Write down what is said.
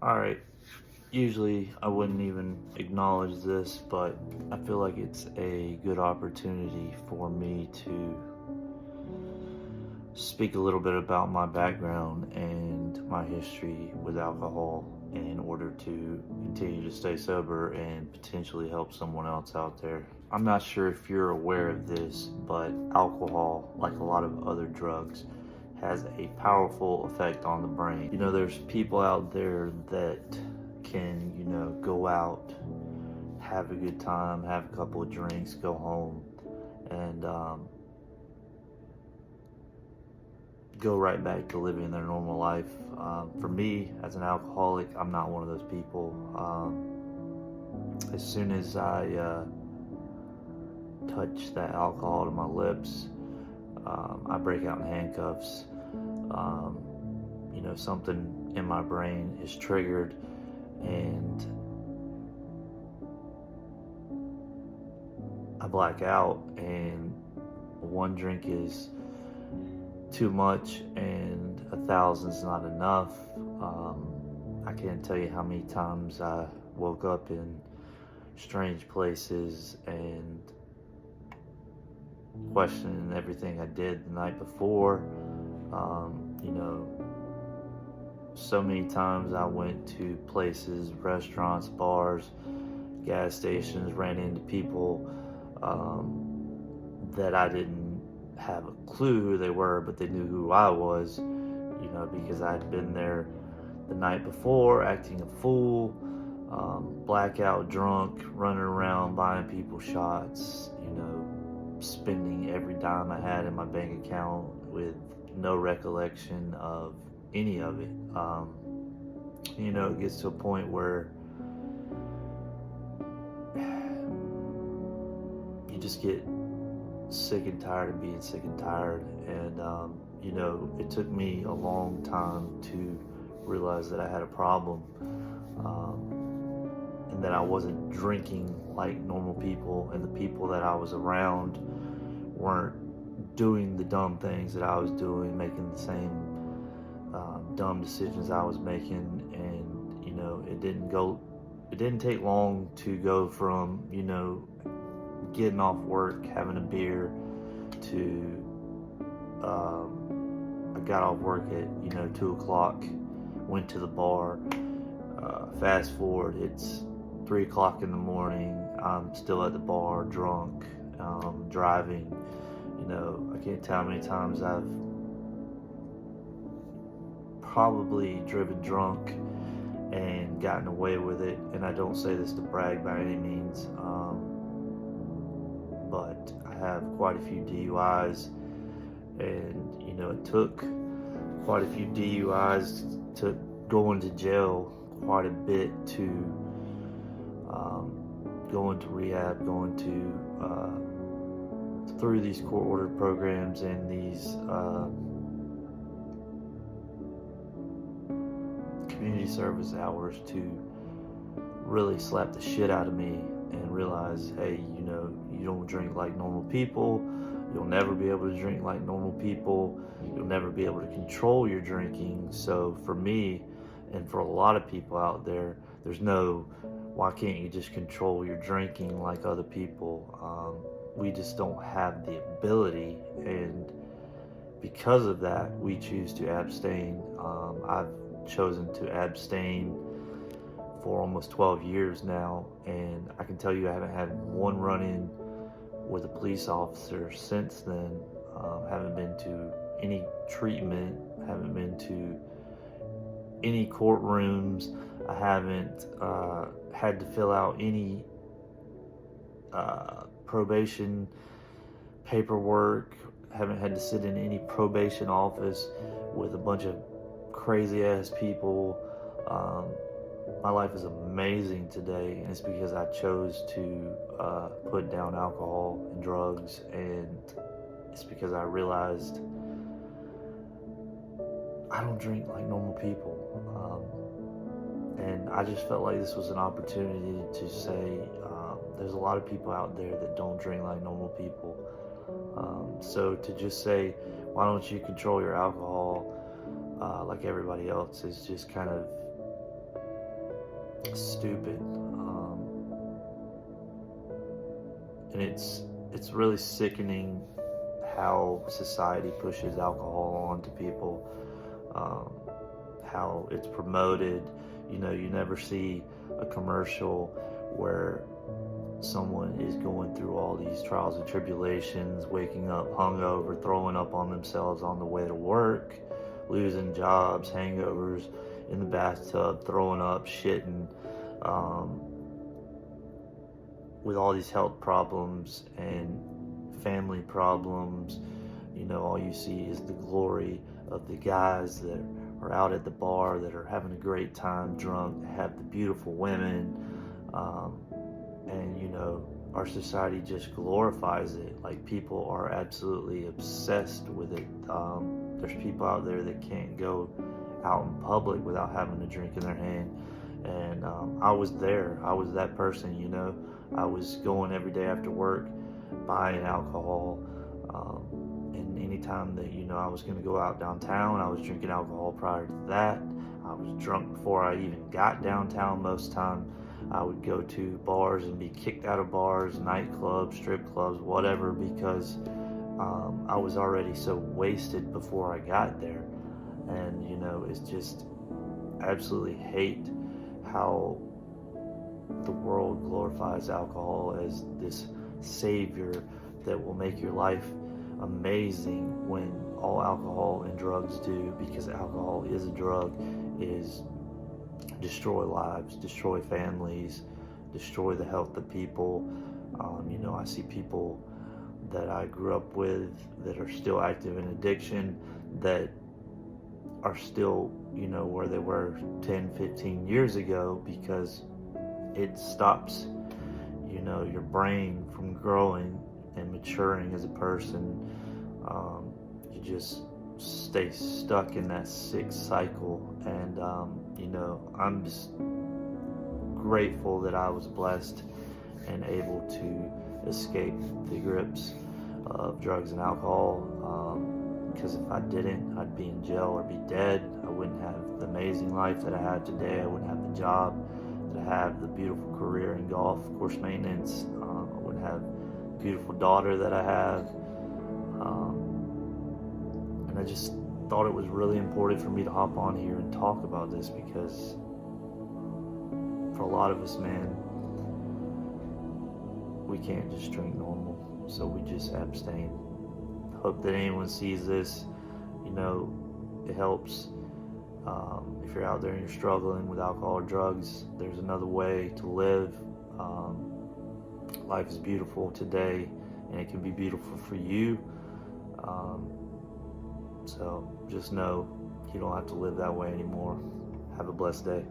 Alright, usually I wouldn't even acknowledge this, but I feel like it's a good opportunity for me to speak a little bit about my background and my history with alcohol in order to continue to stay sober and potentially help someone else out there. I'm not sure if you're aware of this, but alcohol, like a lot of other drugs, has a powerful effect on the brain. There's people out there that can, go out, have a good time, have a couple of drinks, go home, and go right back to living their normal life. For me, as an alcoholic, I'm not one of those people. As soon as I touch that alcohol to my lips, I break out in handcuffs. Um, Something in my brain is triggered, and I black out, and one drink is too much and 1,000's not enough. I can't tell you how many times I woke up in strange places and questioning everything I did the night before. So many times I went to places, restaurants, bars, gas stations, ran into people that I didn't have a clue who they were, but they knew who I was, because I'd been there the night before, acting a fool, blackout drunk, running around buying people shots, spending every dime I had in my bank account with no recollection of any of it. It gets to a point where you just get sick and tired of being sick and tired. And, it took me a long time to realize that I had a problem, and that I wasn't drinking like normal people, and the people that I was around weren't doing the dumb things that I was doing, making the same dumb decisions I was making. And, it didn't take long to go from, getting off work, having a beer, to I got off work at 2 o'clock, went to the bar. Fast forward, it's 3 o'clock in the morning. I'm still at the bar, drunk, driving. I can't tell how many times I've probably driven drunk and gotten away with it. And I don't say this to brag by any means. But I have quite a few DUIs, and it took quite a few DUIs to going to jail quite a bit, to going to rehab, going to through these court ordered programs and these community service hours, to really slap the shit out of me and realize, hey, you don't drink like normal people. You'll never be able to drink like normal people. You'll never be able to control your drinking. So for me, and for a lot of people out there, there's no, why can't you just control your drinking like other people? We just don't have the ability, and because of that, we choose to abstain. I've chosen to abstain for almost 12 years now, and I can tell you I haven't had one run-in with a police officer since then. Haven't been to any treatment, haven't been to any courtrooms. I haven't had to fill out any probation paperwork, haven't had to sit in any probation office with a bunch of crazy ass people. My life is amazing today, and it's because I chose to put down alcohol and drugs, and it's because I realized I don't drink like normal people. And I just felt like this was an opportunity to say, there's a lot of people out there that don't drink like normal people. So to just say, why don't you control your alcohol like everybody else, is just kind of stupid. And it's really sickening how society pushes alcohol onto people, um, how it's promoted. You never see a commercial where someone is going through all these trials and tribulations, waking up hungover, throwing up on themselves on the way to work, losing jobs, hangovers, in the bathtub, throwing up, shitting, with all these health problems and family problems. All you see is the glory of the guys that are out at the bar, that are having a great time drunk, that have the beautiful women, and our society just glorifies it. Like, people are absolutely obsessed with it. There's people out there that can't go out in public without having a drink in their hand. And I was there. I was that person. I was going every day after work, buying alcohol, and anytime that I was going to go out downtown, I was drinking alcohol prior to that. I was drunk before I even got downtown. Most time I would go to bars and be kicked out of bars, nightclubs, strip clubs, whatever, because I was already so wasted before I got there. And it's just absolutely hate how the world glorifies alcohol as this savior that will make your life amazing, when all alcohol and drugs do, because alcohol is a drug, is destroy lives, destroy families, destroy the health of people. I see people that I grew up with that are still active in addiction, that are still where they were 10, 15 years ago, because it stops your brain from growing and maturing as a person. You just stay stuck in that sick cycle. And I'm just grateful that I was blessed and able to escape the grips of drugs and alcohol, because if I didn't, I'd be in jail or be dead. I wouldn't have the amazing life that I have today. I wouldn't have the job that I have, the beautiful career in golf course maintenance. I wouldn't have the beautiful daughter that I have. And I just thought it was really important for me to hop on here and talk about this, because for a lot of us, man, we can't just drink normal, so we just abstain. Hope that anyone sees this. It helps. If you're out there and you're struggling with alcohol or drugs, there's another way to live. Life is beautiful today, and it can be beautiful for you. So just know you don't have to live that way anymore. Have a blessed day.